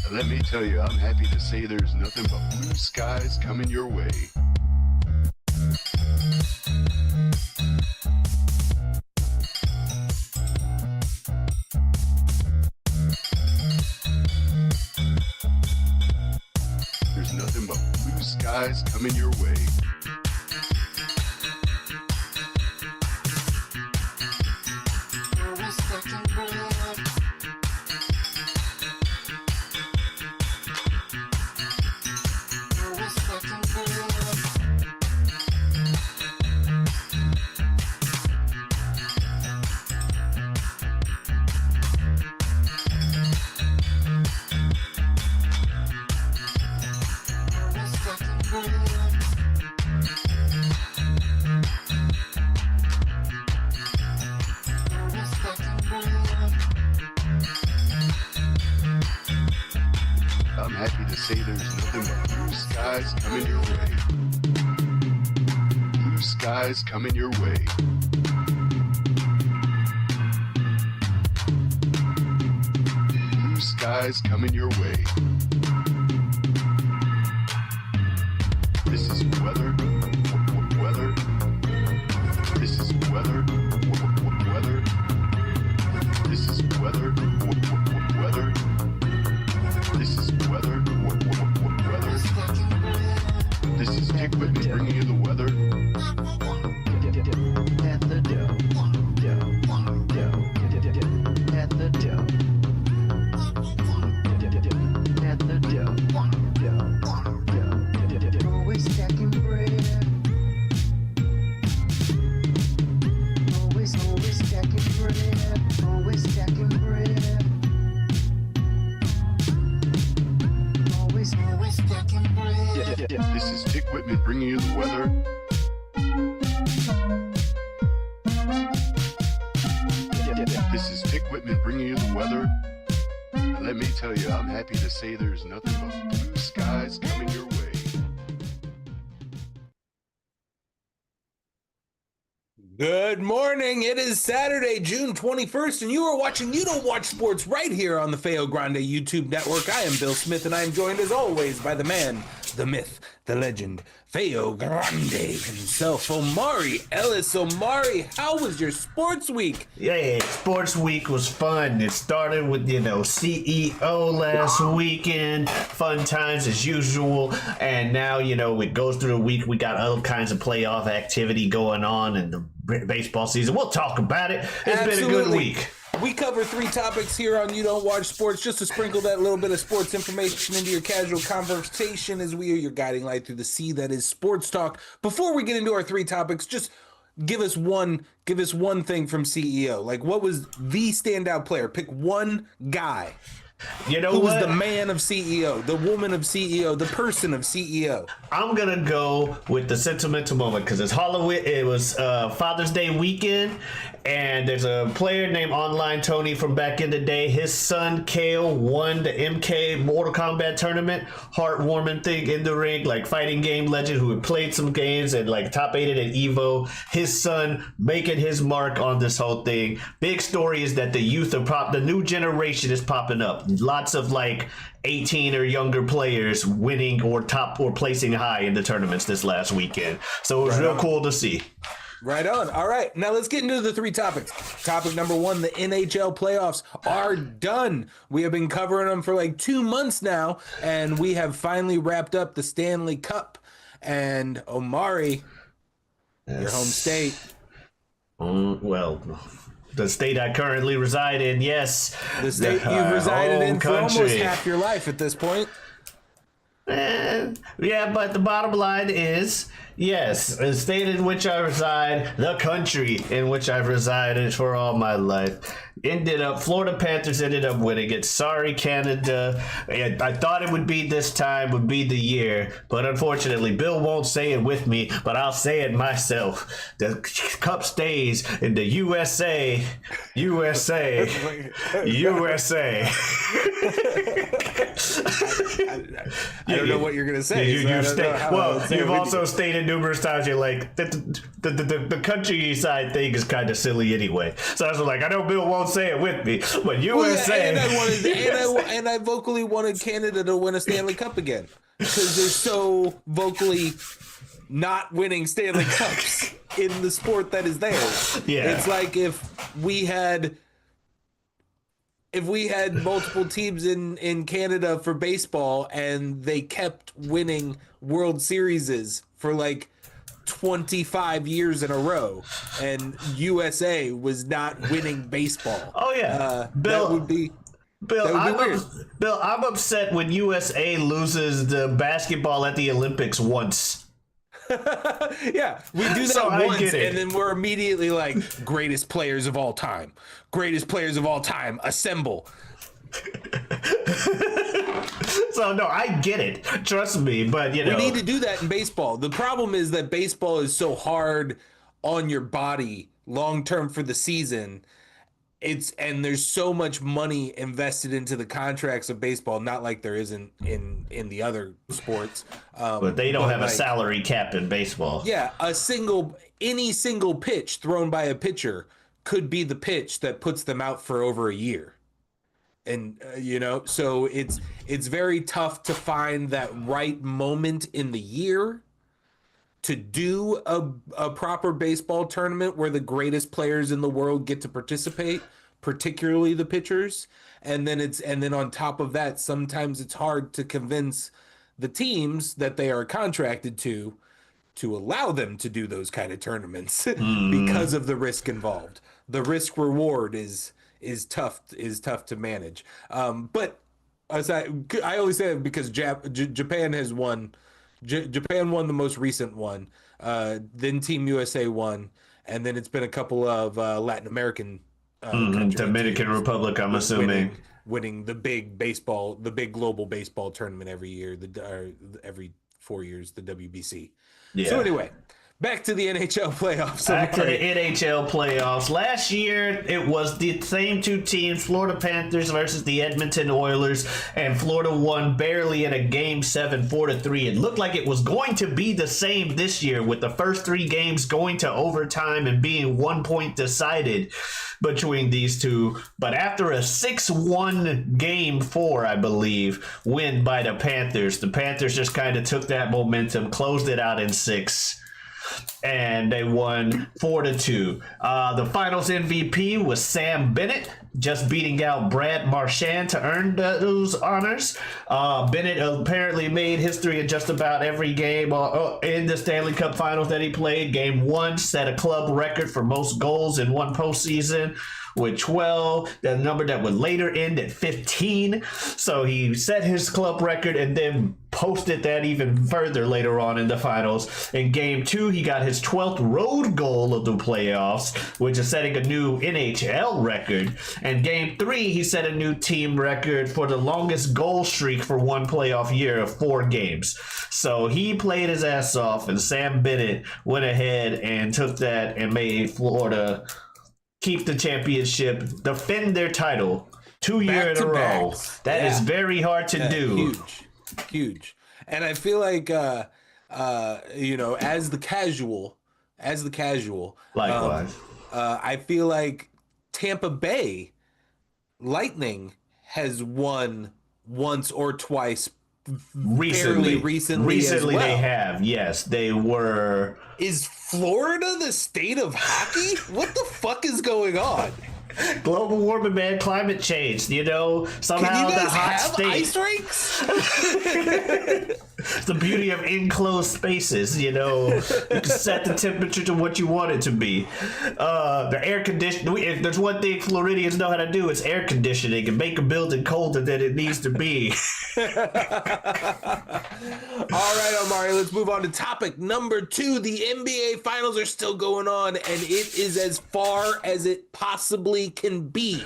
Let me tell you, I'm happy to say there's nothing but blue skies coming your way. There's nothing but blue skies coming your way. I'm happy to say there's nothing but blue skies coming your way. Blue skies coming your way. Blue skies coming your way. This is weather. Weather. This is weather. Weather. This is weather. Weather. This is weather. Weather. This is Dick Whitney bringing you the weather. At the dough. At the dough. At the dough. Always stacking bread. Always stacking bread. Always stacking bread. Always stacking bread. This is Dick Whitman bringing you the weather. This is Dick Whitman bringing you the weather. Let me tell you, I'm happy to say there's nothing but blue skies coming your way. Good morning. It is Saturday, June 21st, and you are watching You Don't Watch Sports right here on the Feo Grande YouTube network. I am Bill Smith, and I am joined as always by the man, the myth, the legend, Feo Grande himself, Omari Ellis. Omari, how was your sports week? Yeah, sports week was fun. It started with, CEO last weekend, fun times as usual. And now, it goes through the week. We got all kinds of playoff activity going on in the baseball season. We'll talk about it. It's been a good week. We cover 3 topics here on You Don't Watch Sports, just to sprinkle that little bit of sports information into your casual conversation as we are your guiding light through the sea that is sports talk. Before we get into our 3 topics, just give us one thing from CEO. Like, what was the standout player? Pick one guy. You know Who what? was the man of CEO, the woman of CEO, the person of CEO? I'm gonna go with the sentimental moment because it's Halloween. It was Father's Day weekend, and there's a player named Online Tony from back in the day. His son Kale won the MK Mortal Kombat tournament. Heartwarming thing in the ring, like fighting game legend who had played some games and like top 8 at Evo. His son making his mark on this whole thing. Big story is that the youth are the new generation is popping up. Lots of like 18 or younger players winning or placing high in the tournaments this last weekend. So it was real cool to see. Right on. All right. Now let's get into the 3 topics. Topic number 1, the NHL playoffs are done. We have been covering them for like 2 months now, and we have finally wrapped up the Stanley Cup. And Omari, your home state. Well, the state I currently reside in, yes. The state you've resided in for almost country. half your life at this point. Yeah, but the bottom line is, yes, the state in which I reside, the country in which I've resided for all my life, Florida Panthers ended up winning it. Sorry, Canada. I thought it would be this time, would be the year, but unfortunately, Bill won't say it with me, but I'll say it myself. The cup stays in the USA, USA, USA. I don't know what you're gonna say. So I don't know how I would say it you've with also you. stated numerous times you're like the countryside thing is kind of silly anyway. So I was like, I know Bill won't say it with me, but Well, yeah, USA. and I vocally wanted Canada to win a Stanley Cup again because they're so vocally not winning Stanley Cups in the sport that is theirs. Yeah. It's like if we had multiple teams in Canada for baseball and they kept winning World Series for like 25 years in a row and USA was not winning baseball. Oh yeah, That would be Bill, that would be weird. Bill, I'm upset when USA loses the basketball at the Olympics once. Yeah, we do that So I once, get it. and then we're immediately like, greatest players of all time. Greatest players of all time, assemble. So no, I get it. Trust me, but you know, We need to do that in baseball. The problem is that baseball is so hard on your body long term for the season. And there's so much money invested into the contracts of baseball, not like there isn't in the other sports. but they don't have a like, salary cap in baseball. Yeah, any single pitch thrown by a pitcher could be the pitch that puts them out for over a year. And so it's very tough to find that right moment in the year to do a proper baseball tournament where the greatest players in the world get to participate, particularly the pitchers. And then on top of that, sometimes it's hard to convince the teams that they are contracted to allow them to do those kind of tournaments because of the risk involved. The risk reward is tough to manage. But I only say it because Japan has won. Japan won the most recent one. Then Team USA won, and then it's been a couple of Latin American countries, Dominican Republic, I'm assuming. winning the big global baseball tournament every year. Every 4 years, the WBC. Yeah. So anyway, back to the NHL playoffs. Back to the Amari. NHL playoffs. Last year, it was the same two teams, Florida Panthers versus the Edmonton Oilers, and Florida won barely in a Game 7, 4-3. It looked like it was going to be the same this year, with the first three games going to overtime and being 1 point decided between these two. But after a 6-1 Game 4, I believe, win by the Panthers just kind of took that momentum, closed it out in 6. And they won 4-2. The finals MVP was Sam Bennett, just beating out Brad Marchand to earn those honors. Bennett apparently made history in just about every game in the Stanley Cup Finals that he played. Game 1 set a club record for most goals in one postseason with 12, the number that would later end at 15. So he set his club record and then posted that even further later on in the finals. In Game 2, he got his 12th road goal of the playoffs, which is setting a new NHL record. And Game 3, he set a new team record for the longest goal streak for one playoff year of 4 games. So he played his ass off, and Sam Bennett went ahead and took that and made Florida keep the championship, defend their title 2 years in a row. Back-to-backs. That is very hard to do. Huge. And I feel like as the casual, Likewise. I feel like Tampa Bay Lightning has won once or twice fairly recently as well. They have. Yes, they were. Is Florida the state of hockey? What the fuck is going on? Global warming, man, climate change. Somehow Can you the guys hot have state. ice rinks? It's the beauty of enclosed spaces. You can set the temperature to what you want it to be. The air conditioning. If there's one thing Floridians know how to do, it's air conditioning and make a building colder than it needs to be. All right, Omari, let's move on to topic number 2. The NBA Finals are still going on, and it is as far as it possibly can be.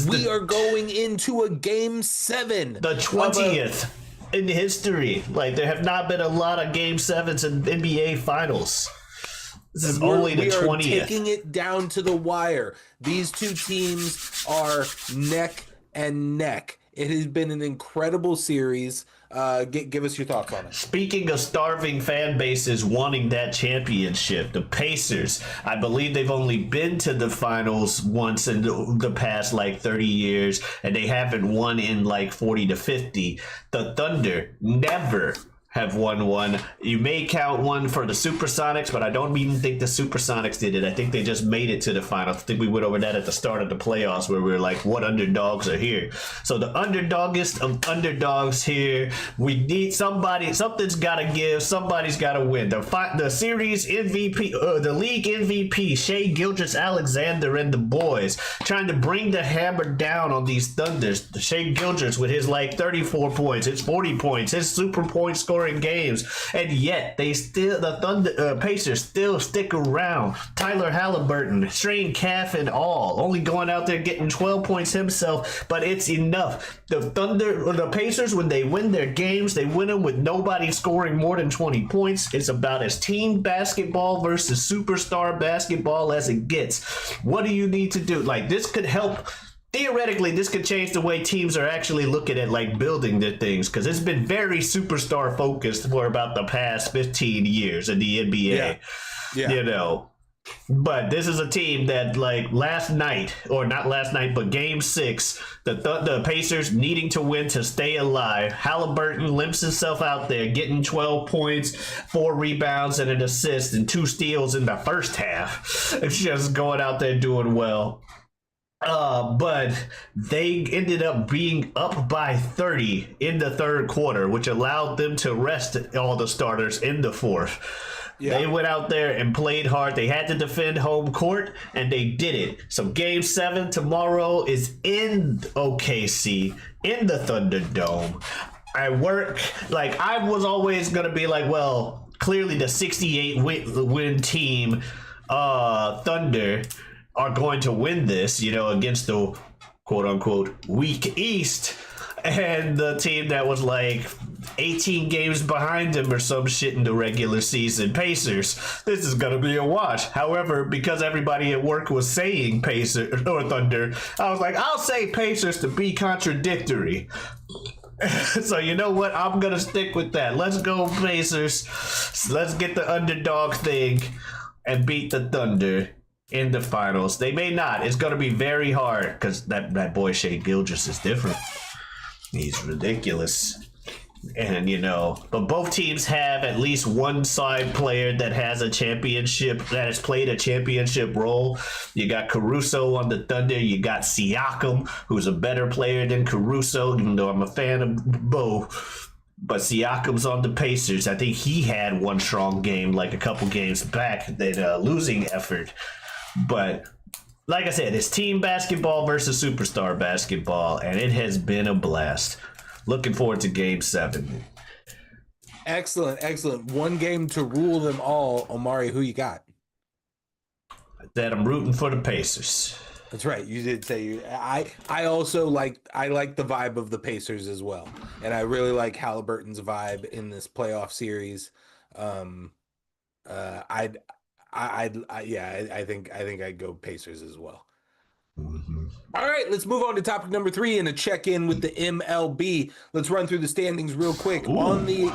We are going into a Game 7. The 20th in history. Like, there have not been a lot of Game 7s in NBA Finals. This is only the 20th. We are taking it down to the wire. These two teams are neck and neck. It has been an incredible series. Give us your thoughts on it. Speaking of starving fan bases wanting that championship, the Pacers, I believe they've only been to the finals once in the past like 30 years, and they haven't won in like 40 to 50. The Thunder never have won one. You may count one for the Supersonics, but I don't even think the Supersonics did it. I think they just made it to the finals. I think we went over that at the start of the playoffs where we were like, what underdogs are here? So the underdogest of underdogs here. We need somebody. Something's got to give. Somebody's got to win. The series MVP, the league MVP, Shea Gilgeous-Alexander and the boys trying to bring the hammer down on these Thunders. Shea Gilgeous with his like 34 points, his 40 points, his super point scoring games, and yet the Pacers still stick around. Tyler Halliburton, strained calf and all, only going out there getting 12 points himself, but it's enough. The Pacers, when they win their games, they win them with nobody scoring more than 20 points. It's about as team basketball versus superstar basketball as it gets. What do you need to do? Like, this could help. Theoretically, this could change the way teams are actually looking at like building their things, because it's been very superstar focused for about the past 15 years in the NBA. Yeah. You know, but this is a team that like last night, or not last night, but game 6, the Pacers needing to win to stay alive. Halliburton limps himself out there, getting 12 points, 4 rebounds, and an assist, and 2 steals in the first half. It's just going out there doing well. But they ended up being up by 30 in the third quarter, which allowed them to rest all the starters in the fourth. Yeah. They went out there and played hard. They had to defend home court, and they did it. So game 7 tomorrow is in OKC, in the Thunderdome. I was always going to be like, well, clearly the 68 win team, Thunder, are going to win this, against the quote-unquote weak East, and the team that was like 18 games behind them or some shit in the regular season, Pacers. This is going to be a wash. However, because everybody at work was saying Pacers or Thunder, I was like, I'll say Pacers to be contradictory. So you know what? I'm going to stick with that. Let's go Pacers. Let's get the underdog thing and beat the Thunder in the finals. They may not. It's going to be very hard because that boy Shea Gilgeous is different. He's ridiculous. And, but both teams have at least one side player that has a championship, that has played a championship role. You got Caruso on the Thunder. You got Siakam, who's a better player than Caruso, even though I'm a fan of both. But Siakam's on the Pacers. I think he had one strong game, like a couple games back, that losing effort. But like I said, it's team basketball versus superstar basketball, and it has been a blast. Looking forward to game 7. Excellent. One game to rule them all. Omari, who you got? That I'm rooting for the Pacers. That's right. You did say I also like the vibe of the Pacers as well, and I really like Halliburton's vibe in this playoff series. I think I'd go Pacers as well. Mm-hmm. All right, let's move on to topic number 3 and a check-in with the MLB. Let's run through the standings real quick. Ooh. On the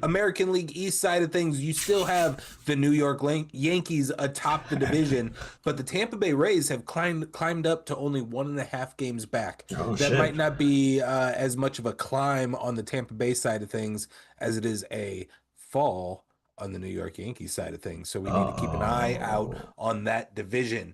American League East side of things, you still have the New York Yankees atop the division, but the Tampa Bay Rays have climbed up to only 1.5 games back. That might not be as much of a climb on the Tampa Bay side of things as it is a fall on the New York Yankees side of things. So we need to keep an eye out on that division.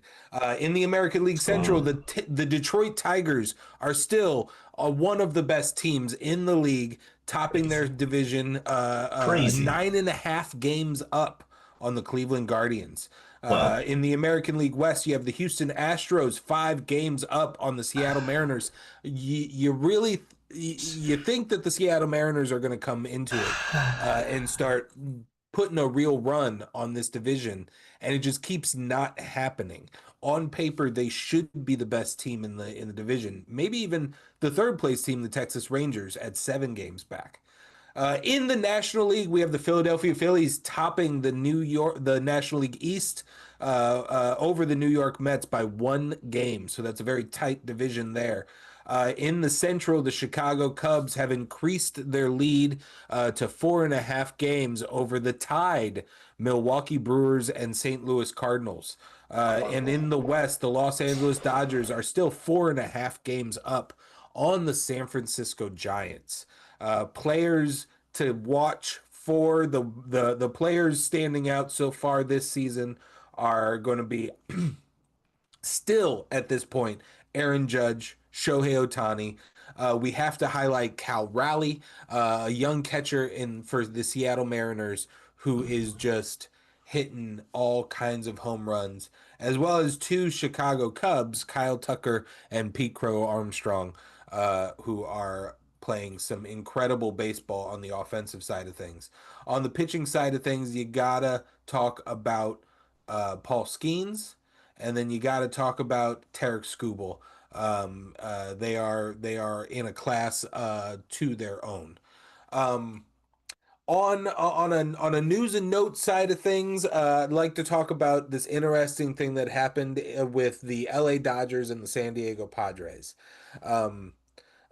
In the American League Central, the Detroit Tigers are still one of the best teams in the league, topping their division, 9.5 games up on the Cleveland Guardians. In the American League West, you have the Houston Astros 5 games up on the Seattle Mariners. You think that the Seattle Mariners are going to come into it and start putting a real run on this division, and it just keeps not happening. On paper, they should be the best team in the division, maybe even the third place team, the Texas Rangers, at 7 games back. In the National League, we have the Philadelphia Phillies topping the National League East over the New York Mets by 1 game. So that's a very tight division there. In the Central, the Chicago Cubs have increased their lead to 4.5 games over the tied Milwaukee Brewers and St. Louis Cardinals. And in the West, the Los Angeles Dodgers are still 4.5 games up on the San Francisco Giants. Players to watch for the players standing out so far this season are going to be still at this point Aaron Judge, Shohei Ohtani. We have to highlight Cal Raleigh, a young catcher for the Seattle Mariners who is just hitting all kinds of home runs, as well as two Chicago Cubs, Kyle Tucker and Pete Crow Armstrong, who are playing some incredible baseball on the offensive side of things. On the pitching side of things, you gotta talk about Paul Skeens, and then you gotta talk about Tarek Skubal. They are in a class to their own. On a news and notes side of things, I'd like to talk about this interesting thing that happened with the LA Dodgers and the San Diego Padres.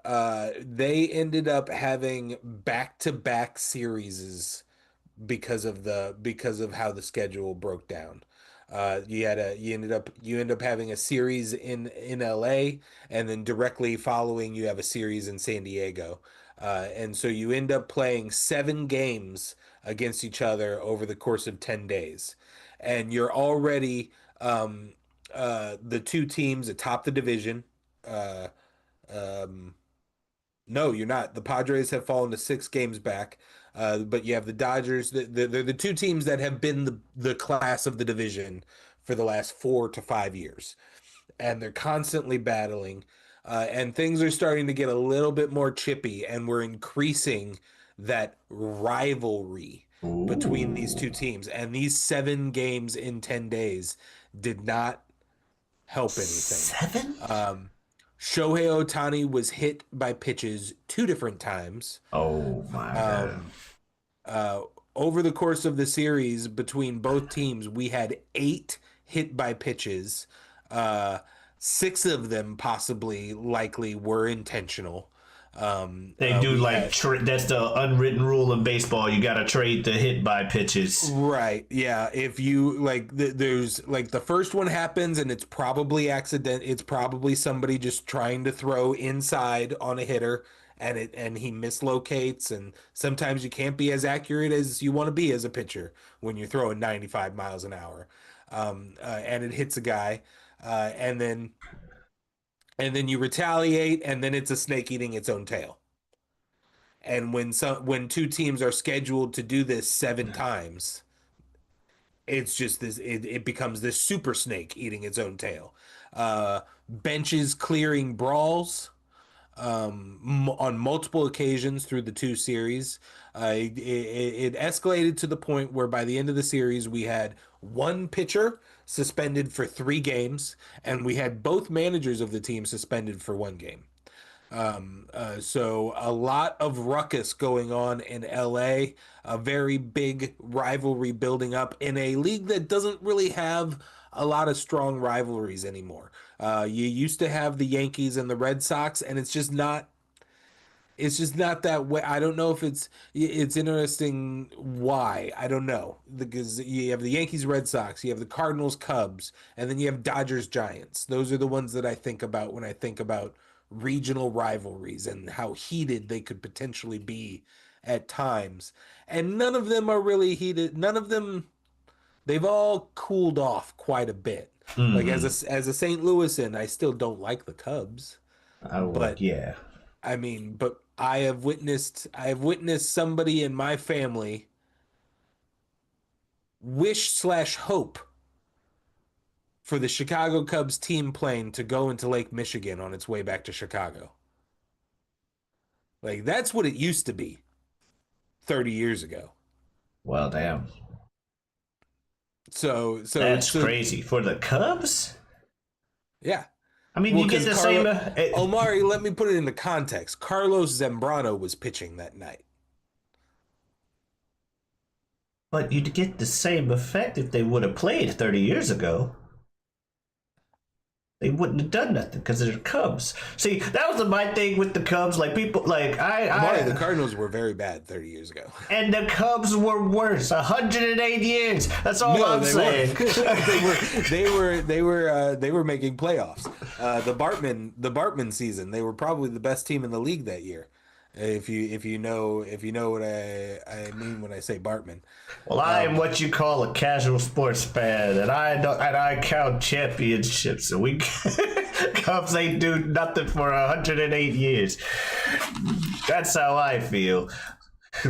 They ended up having back-to-back series because of how the schedule broke down. You end up having a series in LA, and then directly following you have a series in San Diego. And so you end up playing 7 games against each other over the course of 10 days. And you're already the two teams atop the division. No, you're not. The Padres have fallen to 6 games back, but you have the Dodgers. They're the two teams that have been the class of the division for the last 4 to 5 years, and they're constantly battling. And things are starting to get a little bit more chippy, and we're increasing that rivalry between these two teams. And these 7 games in 10 days did not help anything. 7? Shohei Ohtani was hit by pitches 2 different times. Oh my God. Over the course of the series between both teams, we had 8 hit by pitches. 6 of them likely were intentional. They do that's the unwritten rule of baseball. You got to trade the hit by pitches. Right. Yeah. If you there's the first one happens and it's probably accident. It's probably somebody just trying to throw inside on a hitter, and he mislocates. And sometimes you can't be as accurate as you want to be as a pitcher when you're throwing 95 miles an hour, and it hits a guy, and then you retaliate, and then it's a snake eating its own tail. And when two teams are scheduled to do this 7 times, it's just this. It becomes this super snake eating its own tail. Benches clearing brawls on multiple occasions through the 2 series. It escalated to the point where by the end of the series we had 1 pitcher suspended for 3 games, and we had both managers of the team suspended for 1 game. So a lot of ruckus going on in LA, a very big rivalry building up in a league that doesn't really have a lot of strong rivalries anymore. You used to have the Yankees and the Red Sox, and it's just not that way. I don't know if it's interesting why. I don't know, because you have the Yankees, Red Sox, you have the Cardinals, Cubs, and then you have Dodgers, Giants. Those are the ones that I think about when I think about regional rivalries and how heated they could potentially be at times. And none of them are really heated. None of them, they've all cooled off quite a bit. Mm-hmm. Like as a St. Louisan, I still don't like the Cubs. But yeah. I mean, but I have witnessed somebody in my family wish/hope for the Chicago Cubs team plane to go into Lake Michigan on its way back to Chicago. Like, that's what it used to be 30 years ago. Well, damn. So that's crazy for the Cubs. Yeah. I mean, you get the same. Omari, let me put it into context. Carlos Zambrano was pitching that night. But you'd get the same effect if they would have played 30 years ago. they wouldn't have done nothing because they're Cubs. See, that was my thing with the Cubs. Like people, like The Cardinals were very bad 30 years ago. and the Cubs were worse. 108 years. That's all I'm saying. they were making playoffs. The Bartman season, they were probably the best team in the league that year. If you know what I mean when I say Bartman. Well, I am what you call a casual sports fan, and I count championships. And we Cubs ain't do nothing for 108 years. That's how I feel.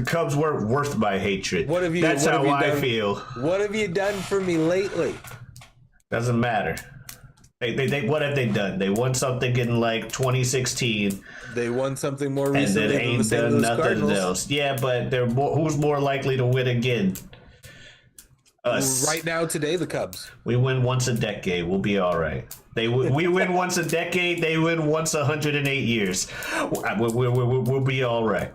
Cubs weren't worth my hatred. That's how I feel. What have you done for me lately? Doesn't matter. They what have they done? They won something in like 2016. They won something more And recently then than the ain't St. done Louis nothing Cardinals. else. Yeah, but who's more likely to win again? Us. Right now, today, the Cubs. We win once a decade. We'll be all right. We win once a decade. They win once 108 years. We'll be all right.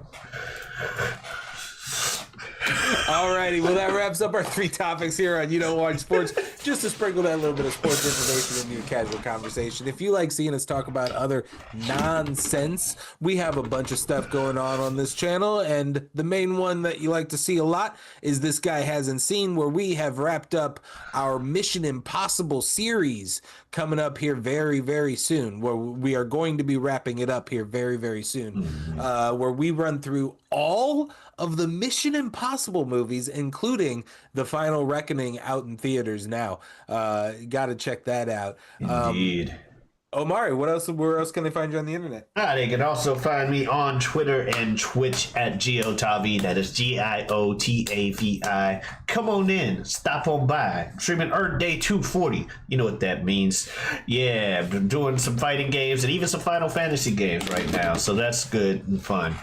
Alrighty, well that wraps up our 3 topics here on You Don't Watch Sports. Just to sprinkle that little bit of sports information into your casual conversation. If you like seeing us talk about other nonsense, we have a bunch of stuff going on this channel, and the main one that you like to see a lot is This Guy Hasn't Seen, where we have wrapped up our Mission Impossible series coming up here very, very soon, where we are going to be wrapping it up here very, very soon, where we run through all of the Mission Impossible movies, including The Final Reckoning, out in theaters now. Got to check that out. Indeed. Omari, where else can they find you on the internet? They can also find me on Twitter and Twitch at Giotavi. That is GIOTAVI. Come on in. Stop on by. Streaming Earth Day 240. You know what that means. Yeah, I'm doing some fighting games and even some Final Fantasy games right now. So that's good and fun.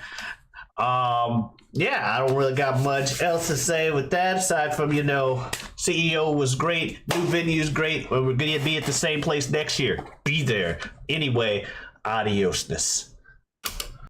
Yeah, I don't really got much else to say with that aside from, CEO was great, new venue's great, we're going to be at the same place next year. Be there. Anyway, adiosness.